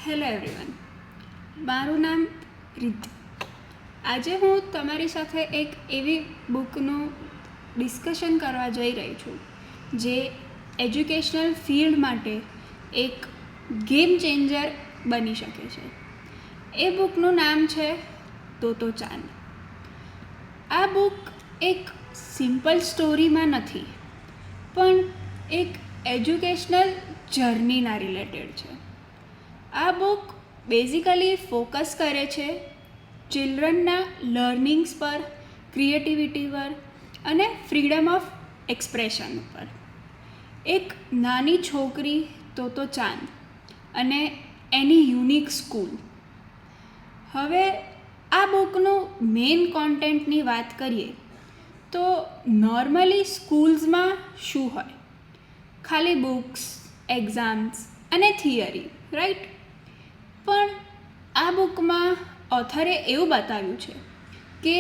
Hello everyone, મારું નામ રિદ્ધિ. આજે હું તમારી સાથે એક એવી બુકનું ડિસ્કશન કરવા જઈ રહી છું જે એજ્યુકેશનલ ફિલ્ડ માટે એક ગેમ ચેન્જર બની શકે છે. એ બુકનું નામ છે તોતો ચાન. આ બુક એક સિમ્પલ સ્ટોરીમાં નથી, પણ એક એજ્યુકેશનલ જર્નીના રિલેટેડ છે. આ બુક બેઝિકલી ફોકસ કરે છે ચિલ્ડ્રનના લર્નિંગ્સ પર, ક્રિએટિવિટી પર અને ફ્રીડમ ઓફ એક્સપ્રેશન ઉપર. એક નાની છોકરી તોતો ચાન અને એની યુનિક સ્કૂલ. હવે આ બુકનું મેઇન કોન્ટેન્ટની વાત કરીએ તો નોર્મલી સ્કૂલ્સમાં શું હોય? ખાલી બુક્સ, એક્ઝામ્સ અને થિયરી, રાઈટ? પણ આ બુકમાં ઓથરે એવું બતાવ્યું છે કે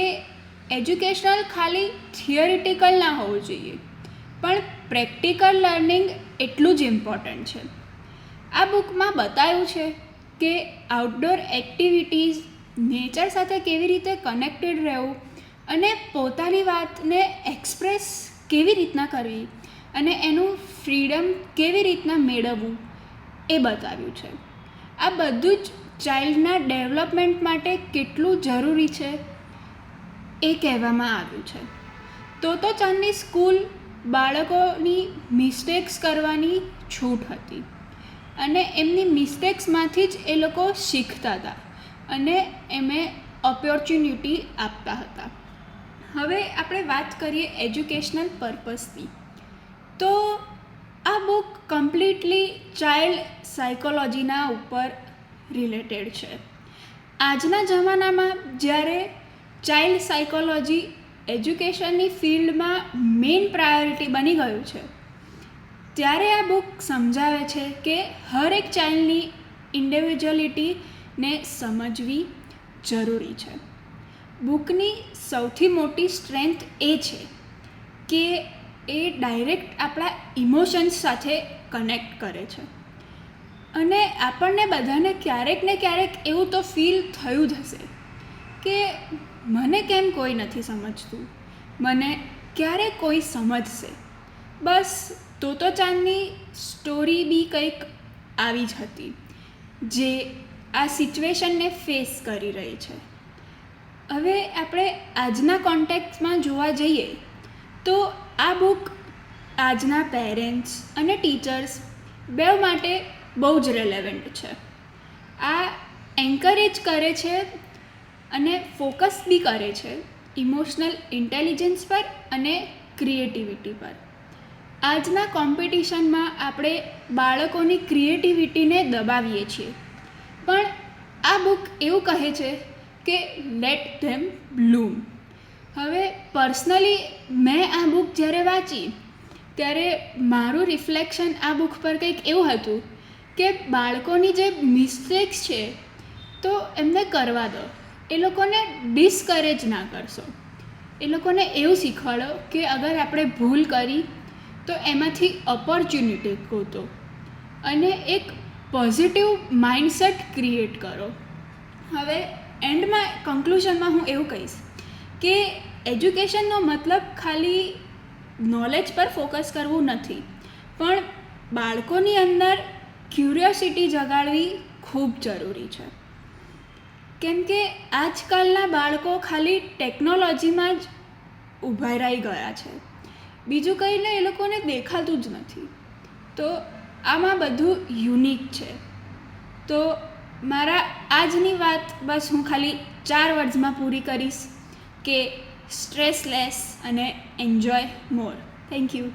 એજ્યુકેશનલ ખાલી થિયરિટિકલ ના હોવું જોઈએ, પણ પ્રેક્ટિકલ લર્નિંગ એટલું જ ઇમ્પોર્ટન્ટ છે. આ બુકમાં બતાવ્યું છે કે આઉટડોર એક્ટિવિટીઝ, નેચર સાથે કેવી રીતે કનેક્ટેડ રહેવું અને પોતાની વાતને એક્સપ્રેસ કેવી રીતના કરવી અને એનું ફ્રીડમ કેવી રીતના મેળવવું એ બતાવ્યું છે. આ બધું જ ચાઇલ્ડના ડેવલપમેન્ટ માટે કેટલું જરૂરી છે એ કહેવામાં આવ્યું છે. તોતો ચાનની સ્કૂલ બાળકોની મિસ્ટેક્સ કરવાની છૂટ હતી અને એમની મિસ્ટેક્સમાંથી જ એ લોકો શીખતા હતા અને એમને ઓપોર્ચ્યુનિટી આપતા હતા. હવે આપણે વાત કરીએ એજ્યુકેશનલ પર્પઝની, તો આ બુક કમ્પ્લીટલી ચાઇલ્ડ સાયકોલોજીના ઉપર રિલેટેડ છે. આજના જમાનામાં જ્યારે ચાઇલ્ડ સાયકોલોજી એજ્યુકેશનની ફિલ્ડમાં મેઇન પ્રાયોરિટી બની ગયું છે, ત્યારે આ બુક સમજાવે છે કે હરેક ચાઇલ્ડની ઇન્ડિવિજ્યુઅલિટીને સમજવી જરૂરી છે. બુકની સૌથી મોટી સ્ટ્રેન્થ એ છે કે એ ડાયરેક્ટ આપણા ઇમોશન્સ સાથે કનેક્ટ કરે છે અને આપણને બધાને ક્યારેક ને ક્યારેક એવું તો ફીલ થયું જ હશે કે મને કેમ કોઈ નથી સમજતું, મને ક્યારે કોઈ સમજશે. બસ તોતો ચાનની સ્ટોરી બી કંઈક આવી જ હતી જે આ સિચ્યુએશનને ફેસ કરી રહી છે. હવે આપણે આજના કોન્ટેક્સ્ટમાં જોવા જઈએ તો આ બુક આજના પેરેન્ટ્સ અને ટીચર્સ બેઉ માટે બહુ જ રેલેવન્ટ છે. આ એન્કરેજ કરે છે અને ફોકસ બી કરે છે ઇમોશનલ ઇન્ટેલિજન્સ પર અને ક્રિએટિવિટી પર. આજના કોમ્પિટિશનમાં આપણે બાળકોની ક્રિએટિવિટીને દબાવીએ છીએ, પણ આ બુક એવું કહે છે કે લેટ ધેમ બ્લૂમ. હવે પર્સનલી મેં આ બુક જ્યારે વાંચી ત્યારે મારું રિફ્લેક્શન આ બુક પર કંઈક એવું હતું કે બાળકોની જે મિસ્ટેક્સ છે તો એમને કરવા દો, એ લોકોને ડિસ્કરેજ ના કરશો. એ લોકોને એવું શીખવાડો કે અગર આપણે ભૂલ કરી તો એમાંથી ઓપોર્ચ્યુનિટી ગોતો અને એક પોઝિટિવ માઇન્ડસેટ ક્રિએટ કરો. હવે એન્ડમાં કન્ક્લુઝનમાં હું એવું કહીશ કે એજ્યુકેશનનો મતલબ ખાલી નોલેજ પર ફોકસ કરવું નથી, પણ બાળકોની અંદર ક્યુરિયોસિટી જગાડવી ખૂબ જરૂરી છે. કેમ કે આજકાલના બાળકો ખાલી ટેકનોલોજીમાં જ ઊભા રહી ગયા છે, બીજું કંઈને એ લોકોને દેખાતું જ નથી. તો આમાં બધું યુનિક છે. તો મારા આજની વાત બસ હું ખાલી 4 વર્ડ્સમાં પૂરી કરીશ કે સ્ટ્રેસ લેસ અને એન્જોય મોર. Thank you.